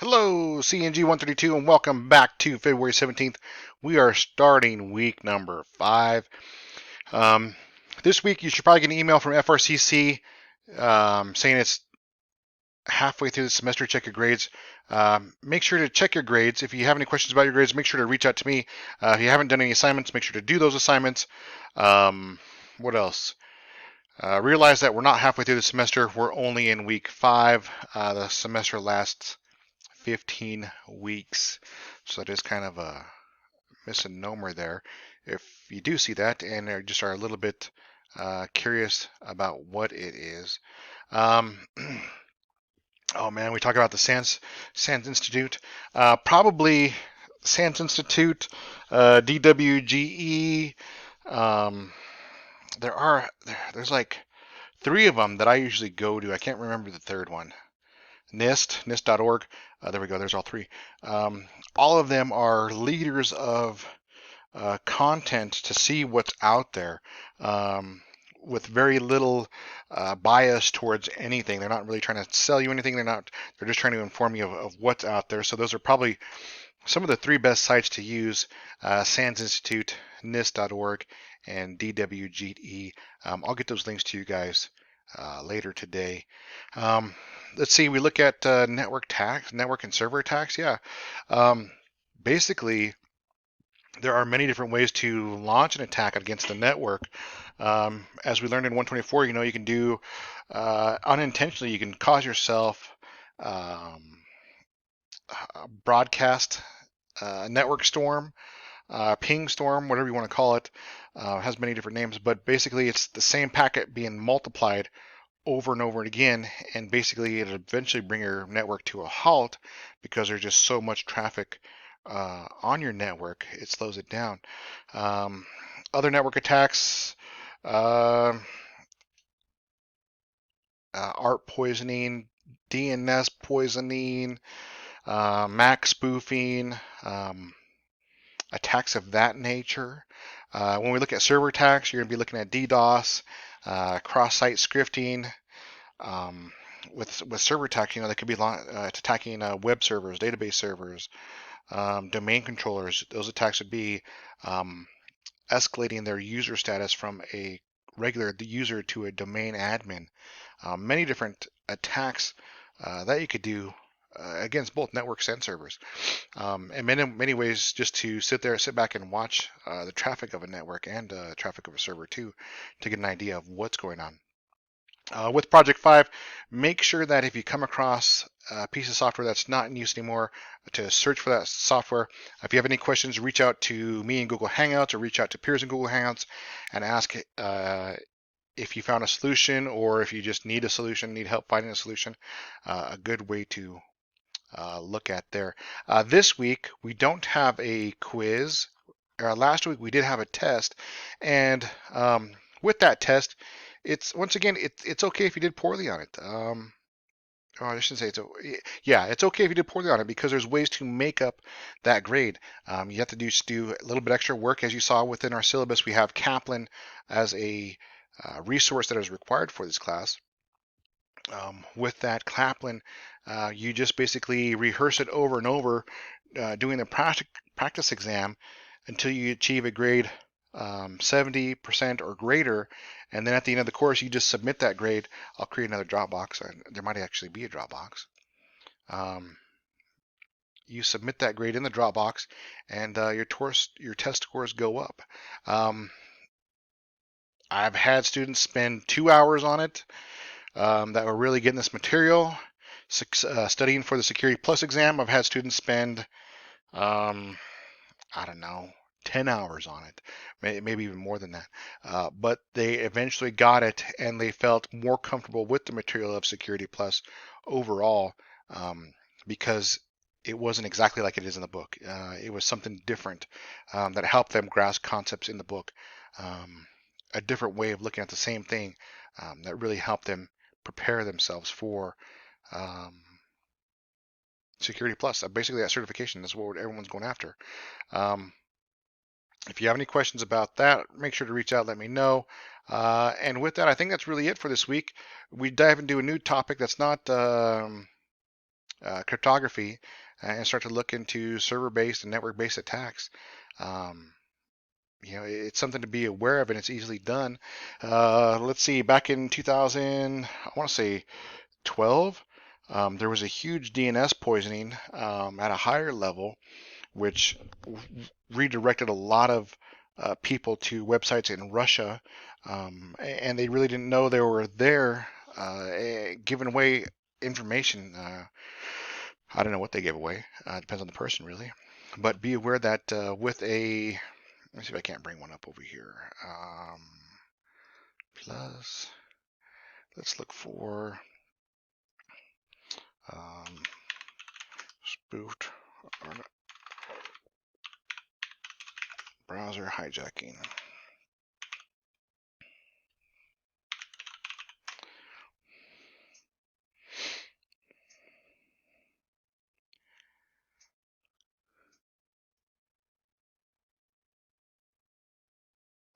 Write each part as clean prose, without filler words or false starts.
Hello, CNG 132, and welcome back to February 17th. We are starting week number 5. Um, this week, you should probably get an email from FRCC saying it's halfway through the semester. Check your grades. Make sure to check your grades. If you have any questions about your grades, make sure to reach out to me. If you haven't done any assignments, make sure to do those assignments. What else? Realize that we're not halfway through the semester. We're only in week 5. The semester lasts 15 weeks. So it is kind of a misnomer there. If you do see that and just are a little bit curious about what it is. Um, oh man, we talk about the SANS Institute. Probably SANS Institute, DWGE. Um, there's like 3 of them that I usually go to. I can't remember the third one. NIST.org. There we go. There's all 3. All of them are leaders of content to see what's out there with very little bias towards anything. They're not really trying to sell you anything. They're just trying to inform you of what's out there. So those are probably some of the 3 best sites to use: SANS Institute, NIST.org, and DWGE. I'll get those links to you guys later today. Um, let's see. We look at network and server attacks. Yeah. Um, basically, there are many different ways to launch an attack against the network. As we learned in 124, you can do unintentionally. You can cause yourself um, broadcast network storm, ping storm, whatever you want to call it. Has many different names, but basically it's the same packet being multiplied over and over again, and basically it'll eventually bring your network to a halt because there's just so much traffic on your network, it slows it down. Um, Other network attacks, uh, ARP poisoning, DNS poisoning, MAC spoofing, attacks of that nature. When we look at server attacks, you're going to be looking at DDoS, cross-site scripting. Um, with server attacks, they could be attacking web servers, database servers, domain controllers. Those attacks would be um, escalating their user status from a regular user to a domain admin. Many different attacks that you could do against both networks and servers. In many ways, just to sit back and watch the traffic of a network and traffic of a server too, to get an idea of what's going on. With Project 5, make sure that if you come across a piece of software that's not in use anymore, to search for that software. If you have any questions, reach out to me in Google Hangouts or reach out to peers in Google Hangouts and ask if you found a solution, or if you just need a solution, need help finding a solution. A good way to look at there. This week, we don't have a quiz. Last week, we did have a test, and with that test, it's once again, it's okay if you did poorly on it. Oh, I shouldn't say yeah, it's okay if you did poorly on it because there's ways to make up that grade. You have to do a little bit extra work. As you saw within our syllabus, we have Kaplan as a resource that is required for this class. With that Kaplan, you just basically rehearse it over and over, doing the practice exam until you achieve a grade 70% or greater, and then at the end of the course, you just submit that grade. I'll create another Dropbox, and there might actually be a Dropbox. Um, you submit that grade in the Dropbox, and your test scores go up. Um, I've had students spend 2 hours on it that were really getting this material, studying for the Security Plus exam. I've had students spend, I don't know, 10 hours on it, maybe even more than that. But they eventually got it and they felt more comfortable with the material of Security Plus overall because it wasn't exactly like it is in the book. It was something different that helped them grasp concepts in the book, a different way of looking at the same thing that really helped them prepare themselves for um, Security Plus. Basically, that certification is what everyone's going after. Um, if you have any questions about that, make sure to reach out, let me know. And with that, I think that's really it for this week. We dive into a new topic that's not cryptography and start to look into server-based and network-based attacks. Um, it's something to be aware of, and it's easily done. Let's see, back in 2000, I want to say 12, there was a huge DNS poisoning at a higher level, which redirected a lot of people to websites in Russia, and they really didn't know they were there, giving away information. I don't know what they gave away. Depends on the person, really. But be aware that with a, let me see if I can't bring one up over here. Plus, let's look for um, spoofed browser hijacking.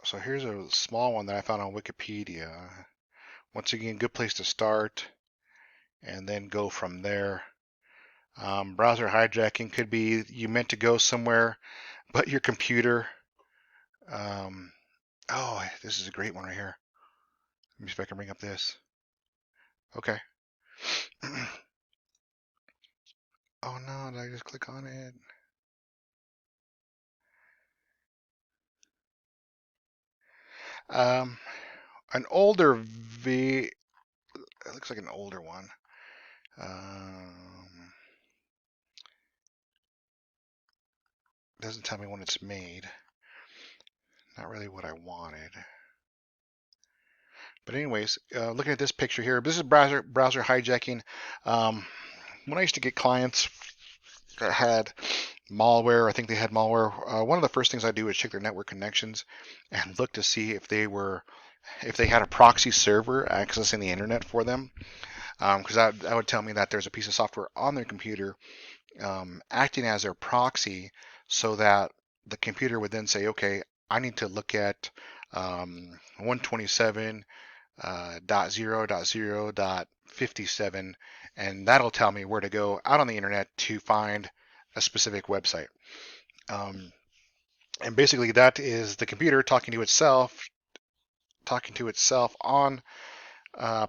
So here's a small one that I found on Wikipedia. Once again, good place to start and then go from there. Browser hijacking could be you meant to go somewhere, but your computer. Um, oh, this is a great one right here. Let me see if I can bring up this. Okay. Oh no, did I just click on it? Um, an older V. It looks like an older one. Doesn't tell me when it's made. Not really what I wanted. But anyways, looking at this picture here, this is browser hijacking. When I used to get clients that had malware, I think they had malware. One of the first things I do is check their network connections and look to see if they had a proxy server accessing the internet for them, because that would tell me that there's a piece of software on their computer acting as their proxy, so that the computer would then say, okay, I need to look at 127 .0.0.57, and that'll tell me where to go out on the internet to find a specific website. Um, and basically, that is the computer talking to itself on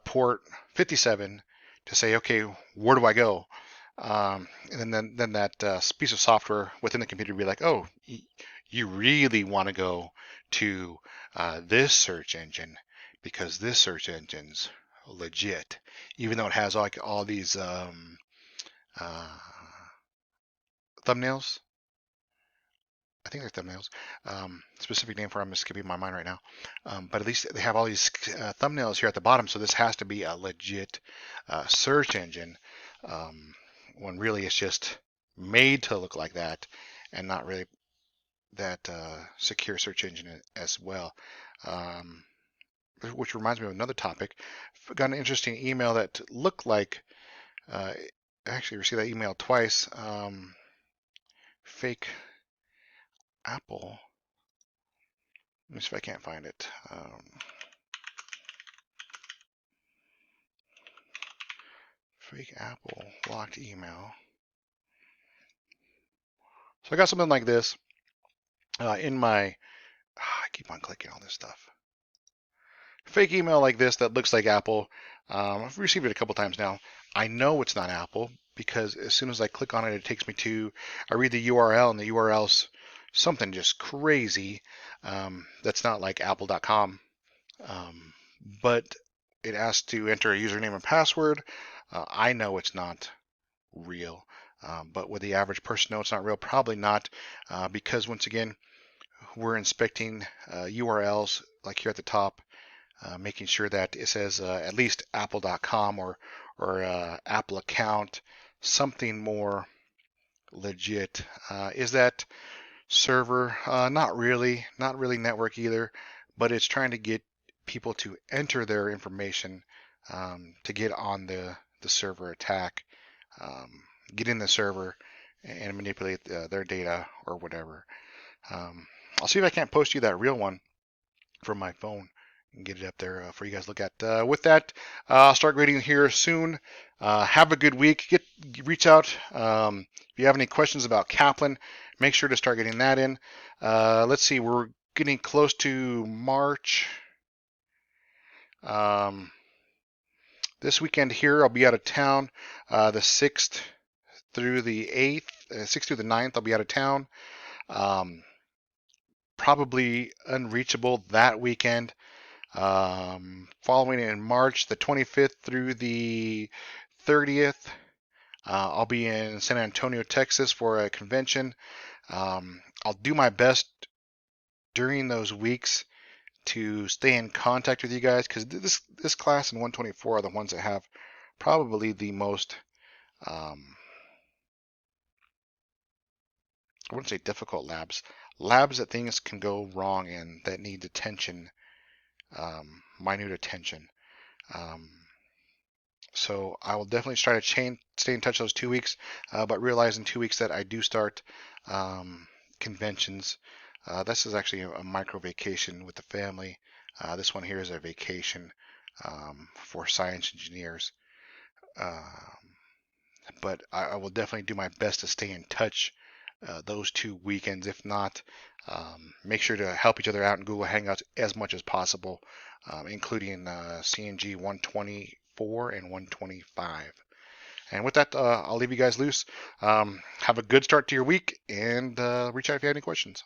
port 57 to say, okay, where do I go? And then that piece of software within the computer will be like, oh, you really want to go to this search engine because this search engine's legit, even though it has like all these uh, thumbnails. I think they're thumbnails. Specific name for them is skipping my mind right now. But at least they have all these thumbnails here at the bottom, so this has to be a legit search engine. When really it's just made to look like that, and not really that secure search engine as well. Which reminds me of another topic. I got an interesting email that looked like, I actually received that email twice. Fake Apple. Let me see if I can't find it. Fake Apple locked email. So I got something like this in my. I keep on clicking on this stuff. Fake email like this that looks like Apple. I've received it a couple times now. I know it's not Apple because as soon as I click on it, it takes me to. I read the URL, and the URL's something just crazy. That's not like apple.com. But it asks to enter a username and password. I know it's not real. But would the average person know it's not real? Probably not, because once again, we're inspecting URLs like here at the top, making sure that it says at least apple.com or Apple account, something more legit. Is that server? Not really, not really network either, but it's trying to get people to enter their information to get on the server attack, get in the server and manipulate their data or whatever. I'll see if I can't post you that real one from my phone and get it up there for you guys to look at. With that, I'll start grading here soon. Have a good week. Reach out if you have any questions about Kaplan. Make sure to start getting that in. Let's see, we're getting close to March. This weekend here, I'll be out of town. The 6th through the 8th, 6th through the 9th, I'll be out of town. Probably unreachable that weekend. Following in March, the 25th through the 30th, I'll be in San Antonio, Texas for a convention. I'll do my best during those weeks to stay in contact with you guys because this class and 124 are the ones that have probably the most, I wouldn't say difficult labs that things can go wrong and that need attention, minute attention. So I will definitely try to stay in touch those 2 weeks, but realize in 2 weeks that I do start conventions. This is actually a micro vacation with the family. This one here is a vacation for science engineers. But I will definitely do my best to stay in touch those 2 weekends. If not, make sure to help each other out in Google Hangouts as much as possible, including CNG 124 and 125. And with that, I'll leave you guys loose. Have a good start to your week and reach out if you have any questions.